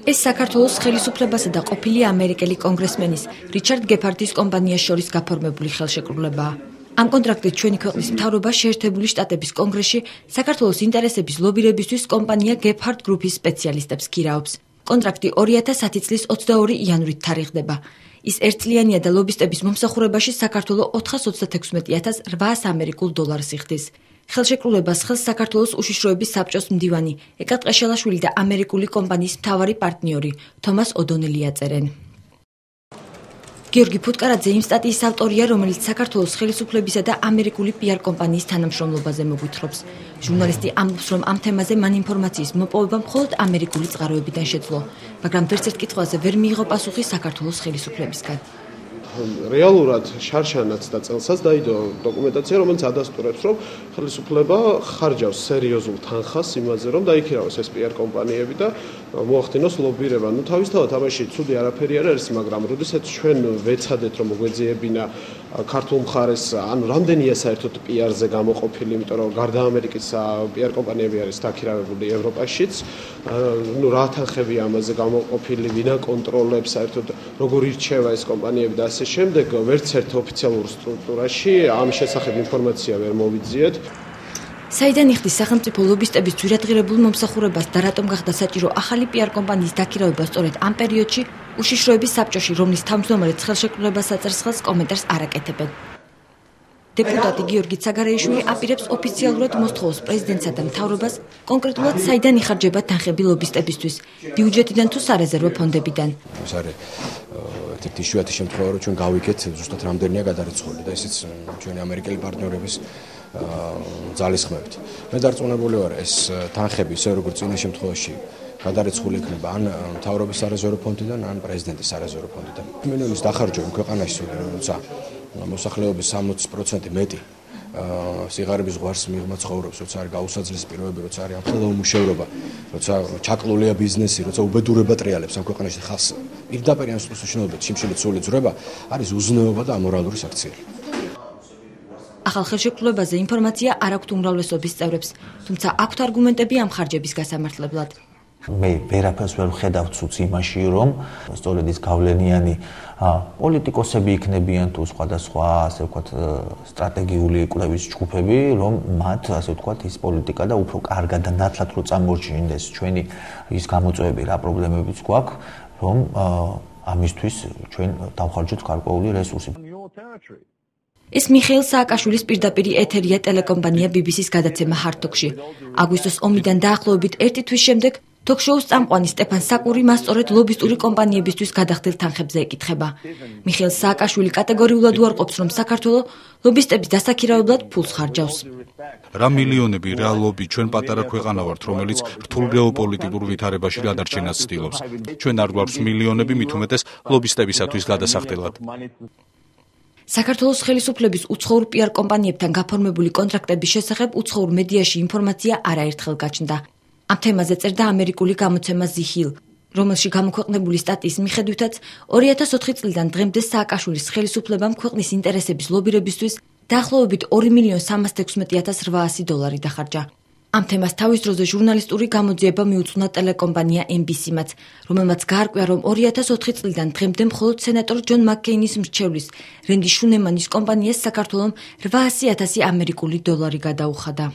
ეს საქართველოს ხელისუფლებასა და ყოფილი ამერიკელი კონგრესმენის რიჩარდ გეფარდის კომპანიას შორის გაფორმებული ხელშეკრულებაა. Ამ კონტრაქტით ჩვენი ქვეყნის მთავრობა შეერთებული შტატების კონგრესში საქართველოს ინტერესების ლობირებისთვის კომპანია გეფარდ გრუპის სპეციალისტებს გირაობს. კონტრაქტი 2010 წლის 22 იანვრით თარიღდება. ის ერთწლიანია და ლობისტების მომსახურებაში საქართველოს 436,800 ამერიკულ დოლარს იხდის. ხელშეკრულებას ხელს საქართველოს უშიშროების საბჭოს მდივანი ეკა ტყეშელაშვილი და ამერიკული კომპანიის მთავარი პარტნიორი თომას ოდონელი აწერენ. გიორგი ფუტკარაძე იმ სტატიის ავტორია, რომელიც საქართველოს ხელისუფლებისა და ამერიკული PR კომპანიის თანამშრომლობაზე მოგვითხრობს. ჟურნალისტი ამბობს, რომ ამ თემაზე მან ინფორმაციის მოპოვება მხოლოდ ამერიკული წყაროებიდან შეძლო, მაგრამ ვერც ერთ კითხვაზე ვერ მიიღო პასუხი საქართველოს ხელისუფლებისგან. რეალურად შარშანაც და წელსაც დაიდო დოკუმენტაცია, რომელიც ადასტურებს, რომ ხელისუფლება ხარჯავს სერიოზულ თანხას იმაზე, რომ დაიქირავოს ეს PR კომპანიები და მოახდინოს ლობირება. თავისთავად ამაში ცუდი არაფერი არ არის, მაგრამ როდესაც ჩვენ ვეცადეთ, რომ მოგვეძიებინა ქართულ მხარეს, ანუ რამდენია საერთოდ PR-ზე გამოყოფილი, იმიტომ რომ გარდა ამერიკის PR კომპანიები არის დაქირავებული ევროპაშიც, რა თანხებია ამაზე გამოყოფილი, ვინ აკონტროლებს, საერთოდ როგორ ირჩევა ეს კომპანიები და ასე შემდეგ, ვერც ერთ ოფიციალურ სტრუქტურაში ამ შესახებ ინფორმაცია ვერ მოვიძიეთ. საიდან იხდის სახელმწიფო ლობისტების ძვირადღირებულ მომსახურებას და რატომ გახდა საჭირო ახალი PR კომპანიის დაქირავება სწორედ ამ პერიოდში, უშიშროების საბჭოში, რომლის თავმჯდომარეც ხელშეკრულებას აწერს ხელს, კომენტარს არ აკეთებენ. დეპუტატი გიორგი ცაგარეიშვილი აპირებს ოფიციალურად მოსთხოვოს პრეზიდენტსა და მთავრობას კონკრეტულად საიდან იხარჯება თანხები ლობისტებისთვის, ბიუჯეტიდან თუ სარეზერვო ფონდებიდან. ეს არის ერთ-ერთი იშვიათი შემთხვევა, რომ ჩვენ გავიგეთ ზუსტად რამდენია გადარიცხული და ისიც ჩვენი ამერიკელი პარტნიორების ძალისხმევით. მე დარწმუნებული ვარ, ეს თანხები ისე როგორც წინა შემთხვევაში გადარიცხული იქნება ან მთავრობის სარეზერვო ფონდიდან, ან პრეზიდენტის სარეზერვო ფონდიდან. მილიონის დახარჯვა ქვეყანაში, როცა მოსახლეობის 60% მეტი სიღარიბის ზღვარს მიღმა ცხოვრობს, როცა არის გაუსაძლისი პირობები, როცა არის ამხელა უმუშევრობა, როცა ჩაკლულია ბიზნესი, როცა უბედურება ტრიალებს ამ ქვეყანაში ხალხს პირდაპირ ან სულისუჩინებლად შიმშილით სული ძვრება, არის უზნეობა და ამორალური საქციელი. ახალ ხელშეკრულებაზე ინფორმაცია არ აქვთ უმრავლესობის წევრებს, თუმცა აქვთ არგუმენტები ამ ხარჯების გასამართლებლად. მე ვერაფერს ვერ ვხედავ ცუც იმაში, რომ სწორედ ის გავლენიანი პოლიტიკოსები იქნებიან თუ სხვადასხვა, ასე ვთქვათ, სტრატეგიული კვლევის ჯგუფები, რომ მათ, ასე ვთქვათ, ის პოლიტიკა და უფრო კარგად და ნათლად რო წამორჩინდეს ჩვენი ის გამოწვევები, რა პრობლემებიც გვაქვს, რომ ამისთვის ჩვენ დავხარჯოთ გარკვეული რესურსი. ეს მიხეილ სააკაშვილის პირდაპირი ეთერია ტელეკომპანია BBC-ს გადაცემა Hard Talk-ში. აგვისტოს ომიდან დაახლოებით 1 თვის შემდეგ Talk-show-ს წამყვანი სტეფან საკური მას სწორედ ლობისტური კომპანიებისთვის გადახდილ თანხებზე ეკითხება. მიხეილ სააკაშვილი კატეგორიულად უარყოფს, რომ საქართველოს ლობისტების დასაქირავებლად ფულს ხარჯავს. რა მილიონები რა ლობი ჩვენ პატარა ქვეყანა ვართ, რომელიც რთულ გეოპოლიტიკურ ვითარებაში გადარჩენას ცდილობს. ჩვენ არ გვაქვს მილიონები, მით უმეტეს ლობისტებისათვის გადასახდელად. საქართველოს ხელისუფლების უცხოურ PR კომპანიებთან გაფორმებული კონტრაქტების შესახებ უცხოურ მედიაში ინფორმაცია არაერთხელ გაჩნდა. ამ თემაზე წერდა ამერიკული გამოცემა The Hill, რომელში გამოქვეყნებული სტატიის მიხედვითაც 2004 წლიდან დღემდე სააკაშვილის ხელისუფლებამ ქვეყნის ინტერესების ლობირებისთვის დაახლოებით 2,316,800 დოლარი დახარჯა. ამ თემას თავის დროზე ჟურნალისტური გამოძიება მიუძღვნა ტელეკომპანია NBC-მაც, რომელმაც გაარკვია, რომ 2004 წლიდან დღემდე მხოლოდ სენატორ ჯონ მაკკეინის მრჩევლის რენდი შუნემანის კომპანიას საქართველოს 800,000 ამერიკული დოლარი გადაუხადა.